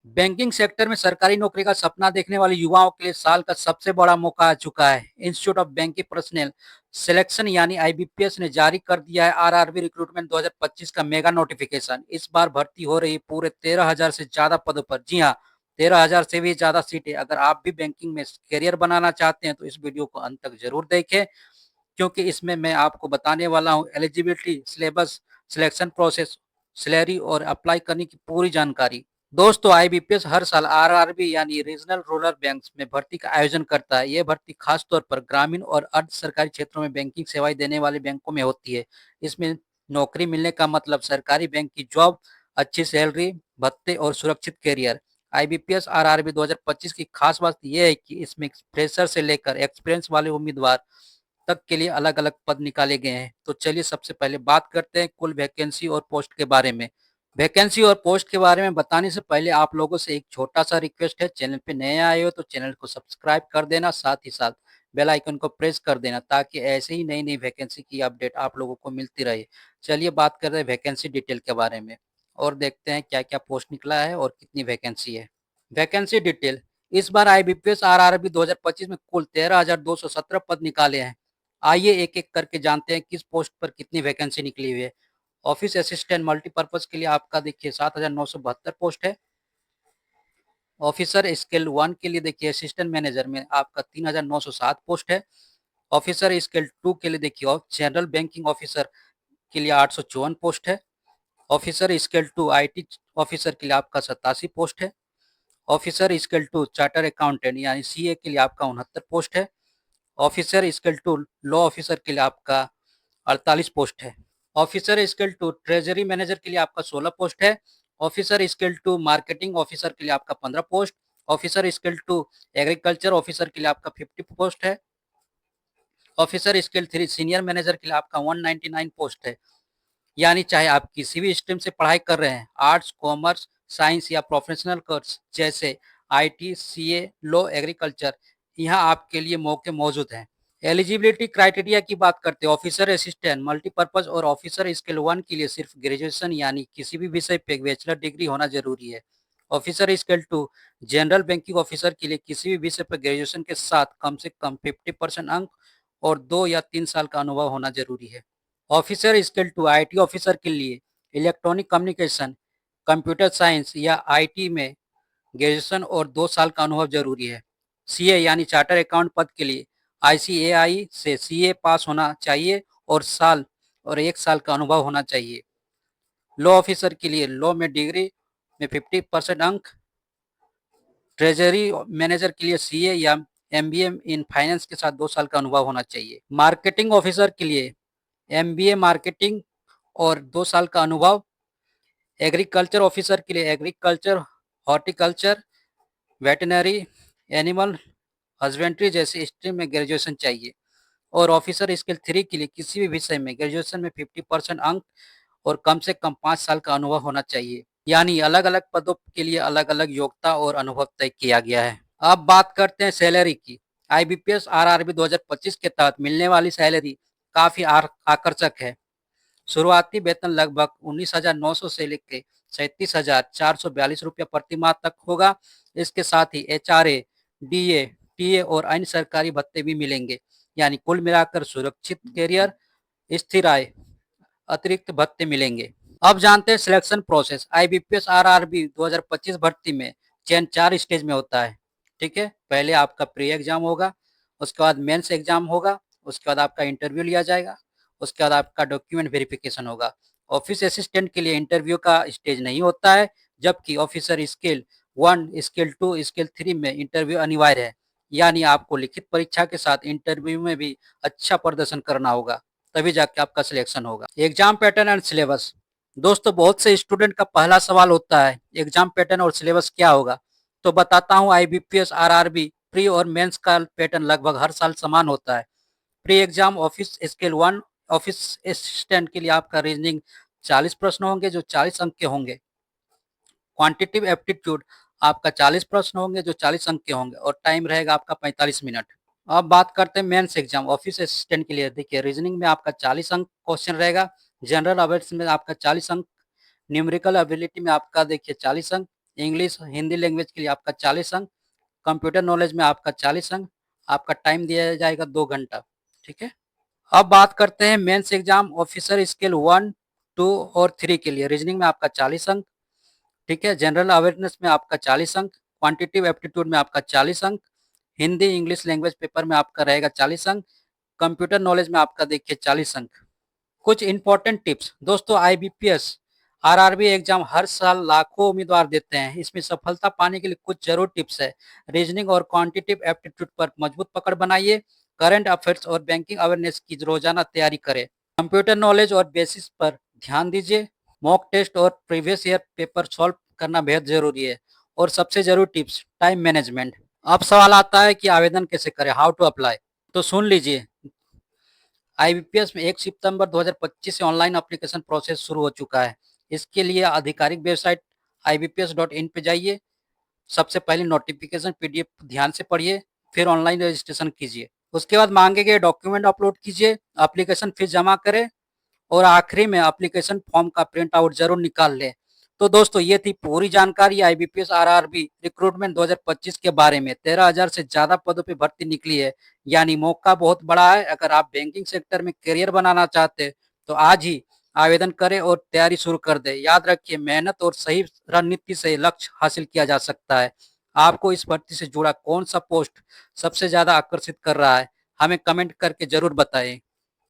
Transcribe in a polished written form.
Banking sector में सरकारी नौकरी का सपना देखने वाले युवाओं के लिए साल का सबसे बड़ा मौका आ चुका है। Institute of banking personal selection यानी आईबीपीएस ने जारी कर दिया है आरआरबी रिक्रूटमेंट 2025 का मेगा नोटिफिकेशन। इस बार भर्ती हो रही पूरे 13,000 से ज्यादा पदों पर। जी हाँ, 13,000 से भी ज्यादा सीटें। अगर आप भी बैंकिंग में करियर बनाना चाहते हैं तो इस वीडियो को अंत तक जरूर देखें, क्योंकि इसमें मैं आपको बताने वाला हूँ eligibility, syllabus, selection process, salary और अप्लाई करने की पूरी जानकारी। दोस्तों, आईबीपीएस हर साल आरआरबी यानी रीजनल रूरल बैंक्स में भर्ती का आयोजन करता है। ये भर्ती खास तौर पर ग्रामीण और अर्ध सरकारी क्षेत्रों में बैंकिंग सेवाएं देने वाले बैंकों में होती है। इसमें नौकरी मिलने का मतलब सरकारी बैंक की जॉब, अच्छी सैलरी, भत्ते और सुरक्षित करियर। आईबीपीएस आरआरबी 2025 की खास बात यह है कि इसमें फ्रेशर से लेकर एक्सपीरियंस वाले उम्मीदवार तक के लिए अलग अलग पद निकाले गए हैं। तो चलिए सबसे पहले बात करते हैं कुल वैकेंसी और पोस्ट के बारे में। वैकेंसी और पोस्ट के बारे में बताने से पहले आप लोगों से एक छोटा सा रिक्वेस्ट है, चैनल पे नए आए हो तो चैनल को सब्सक्राइब कर देना, साथ ही साथ बेल आइकन को प्रेस कर देना ताकि ऐसे ही नई नई वैकेंसी की अपडेट आप लोगों को मिलती रहे। चलिए बात कर रहे हैं वैकेंसी डिटेल के बारे में और देखते हैं क्या क्या पोस्ट निकला है और कितनी वैकेंसी है। Vacancy detail. इस बार आईबीपीएस आरआरबी 2025 में कुल 13,217 पद निकाले हैं। आइए एक एक करके जानते हैं किस पोस्ट पर कितनी वैकेंसी निकली हुई है। ऑफिस असिस्टेंट मल्टीपर्पज के लिए आपका देखिए 7,972 पोस्ट है। ऑफिसर स्केल 1 के लिए देखिए असिस्टेंट मैनेजर में आपका 3,907 पोस्ट है। ऑफिसर स्केल 2 के लिए देखिए जनरल बैंकिंग ऑफिसर के लिए 854 पोस्ट है। ऑफिसर स्केल 2 आईटी ऑफिसर के लिए आपका 87 पोस्ट है। ऑफिसर स्केल 2 चार्टर अकाउंटेंट यानी सीए के लिए आपका 69 पोस्ट है। ऑफिसर स्केल 2 लॉ ऑफिसर के लिए आपका 48 पोस्ट है। ऑफिसर स्केल 2 ट्रेजरी मैनेजर के लिए आपका 16 पोस्ट है। ऑफिसर स्केल 2 मार्केटिंग ऑफिसर के लिए आपका 15 post. Officer scale 2 agriculture officer के लिए आपका 50 पोस्ट है। ऑफिसर स्केल 3 सीनियर मैनेजर के लिए आपका 199 पोस्ट है। यानी चाहे आप किसी भी स्ट्रीम से पढ़ाई कर रहे हैं, आर्ट्स, कॉमर्स, साइंस या प्रोफेशनल कोर्स जैसे आईटी, सीए, लॉ, एग्रीकल्चर, यहाँ आपके लिए मौके मौजूद हैं। एलिजिबिलिटी क्राइटेरिया की बात करते हैं। ऑफिसर असिस्टेंट मल्टीपर्पज और ऑफिसर स्केल 1 के लिए सिर्फ ग्रेजुएशन यानी किसी भी विषय पे बैचलर डिग्री होना जरूरी है। Officer scale 2 general banking officer के लिए किसी भी विषय पर ग्रेजुएशन के साथ कम से कम 50% अंक और 2 या 3 साल का अनुभव होना जरूरी है। ऑफिसर स्केल 2 आईटी ऑफिसर के लिए इलेक्ट्रॉनिक कम्युनिकेशन, कंप्यूटर साइंस या आईटी में ग्रेजुएशन और 2 साल का अनुभव जरूरी है। सीए यानी चार्टर अकाउंट पद के लिए आईसीएआई से सीए पास होना चाहिए और 1 साल का अनुभव होना चाहिए। लॉ ऑफिसर के लिए लॉ में डिग्री में 50% अंक। ट्रेजरी मैनेजर के लिए सीए या एमबीए इन फाइनेंस के साथ 2 साल का अनुभव होना चाहिए। मार्केटिंग ऑफिसर के लिए एमबीए मार्केटिंग और 2 साल का अनुभव। एग्रीकल्चर ऑफिसर के लिए agriculture, horticulture, veterinary, animal husbandry जैसे स्ट्रीम में ग्रेजुएशन चाहिए। और ऑफिसर स्केल 3 के लिए किसी भी विषय में ग्रेजुएशन में 50% अंक और कम से कम 5 साल का अनुभव होना चाहिए। यानी अलग अलग पदों के लिए अलग अलग योग्यता और अनुभव तय किया गया है। अब बात करते हैं सैलरी की। आईबीपीएस आरआरबी 2025 के तहत मिलने वाली सैलरी काफी आकर्षक है। शुरुआती वेतन लगभग 19,900 से लेकर 37,442 रुपया प्रति माह तक होगा। इसके साथ ही एचआरए, डीए, टीए और अन्य सरकारी भत्ते भी मिलेंगे। यानी कुल मिलाकर सुरक्षित करियर, स्थिर आय, अतिरिक्त भत्ते मिलेंगे। अब जानते हैं सिलेक्शन प्रोसेस। आईबीपीएस आरआरबी 2025 भर्ती में चयन 4 स्टेज में होता है। ठीक है, पहले आपका प्री एग्जाम होगा, उसके बाद मेंस एग्जाम होगा, उसके बाद आपका इंटरव्यू लिया जाएगा, उसके बाद आपका डॉक्यूमेंट वेरिफिकेशन होगा। ऑफिस असिस्टेंट के लिए इंटरव्यू का स्टेज नहीं होता है, जबकि ऑफिसर स्केल 1, स्केल 2, स्केल 3 में इंटरव्यू अनिवार्य है। यानी आपको लिखित परीक्षा के साथ इंटरव्यू में भी अच्छा प्रदर्शन करना होगा, तभी जाके आपका सिलेक्शन होगा। Exam pattern and syllabus. दोस्तों, बहुत से स्टूडेंट का पहला सवाल होता है एग्जाम पैटर्न और सिलेबस क्या होगा। तो बताता हूँ, आईबीपीएस आरआरबी प्री और मेंस का पैटर्न लगभग हर साल समान होता है। Pre exam office scale 1 office assistant के लिए आपका रीजनिंग 40 प्रश्न होंगे जो 40 अंक के होंगे। क्वांटिटिव एप्टीट्यूड आपका 40 प्रश्न होंगे जो 40 अंक के होंगे और टाइम रहेगा आपका 45 मिनट। अब बात करते हैं मेंस एग्जाम ऑफिस असिस्टेंट के लिए। देखिए, रीजनिंग में आपका 40 अंक क्वेश्चन रहेगा, जनरल अवेयरनेस में आपका 40 अंक, न्यूमेरिकल एबिलिटी में आपका देखिए 40 अंक, इंग्लिश हिंदी लैंग्वेज के लिए आपका 40 अंक, कंप्यूटर नॉलेज में आपका 40 अंक, आपका टाइम दिया जाएगा 2 घंटा। ठीक है। अब बात करते हैं मेंस एग्जाम ऑफिसर स्केल 1, 2 और 3 के लिए। रीजनिंग में आपका 40 अंक, ठीक है। जनरल अवेयरनेस में आपका 40 अंक, क्वांटिटिव एप्टीट्यूड में आपका 40 अंक, हिंदी इंग्लिश लैंग्वेज पेपर में आपका रहेगा 40 अंक, कंप्यूटर नॉलेज में आपका देखिए 40 अंक। कुछ इंपॉर्टेंट टिप्स दोस्तों, आईबीपीएस आरआरबी एग्जाम हर साल लाखों उम्मीदवार देते हैं। इसमें सफलता पाने के लिए कुछ जरूर टिप्स है। रीजनिंग और क्वांटिटिव एप्टीट्यूड पर मजबूत पकड़ बनाइए। करंट अफेयर्स और बैंकिंग अवेयरनेस की रोजाना तैयारी करें। कंप्यूटर नॉलेज और बेसिस पर ध्यान दीजिए। मॉक टेस्ट और प्रीवियस ईयर पेपर सॉल्व करना बेहद जरूरी है। और सबसे जरूरी टिप्स, टाइम मैनेजमेंट। अब सवाल आता है कि आवेदन कैसे करें, हाउ टू अप्लाई। तो सुन लीजिए, आईबीपीएस में 1 सितंबर 2025 से ऑनलाइन एप्लीकेशन प्रोसेस शुरू हो चुका है। इसके लिए आधिकारिक वेबसाइट ibps.in पे जाइए। सबसे पहले नोटिफिकेशन पीडीएफ ध्यान से पढ़िए, फिर ऑनलाइन रजिस्ट्रेशन कीजिए। उसके बाद मांगे गए डॉक्यूमेंट अपलोड कीजिए, एप्लीकेशन फीस जमा करें और आखिरी में एप्लीकेशन फॉर्म का प्रिंट आउट जरूर निकाल लें। तो दोस्तों, ये थी पूरी जानकारी आईबीपीएस आरआरबी रिक्रूटमेंट 2025 के बारे में। 13,000 से ज्यादा पदों पे भर्ती निकली है, यानी मौका बहुत बड़ा है। अगर आप बैंकिंग सेक्टर में करियर बनाना चाहते हैं तो आज ही आवेदन करें और तैयारी शुरू कर दें। याद रखिए, मेहनत और सही रणनीति से लक्ष्य हासिल किया जा सकता है। आपको इस भर्ती से जुड़ा कौन सा पोस्ट सबसे ज्यादा आकर्षित कर रहा है, हमें कमेंट करके जरूर बताएं।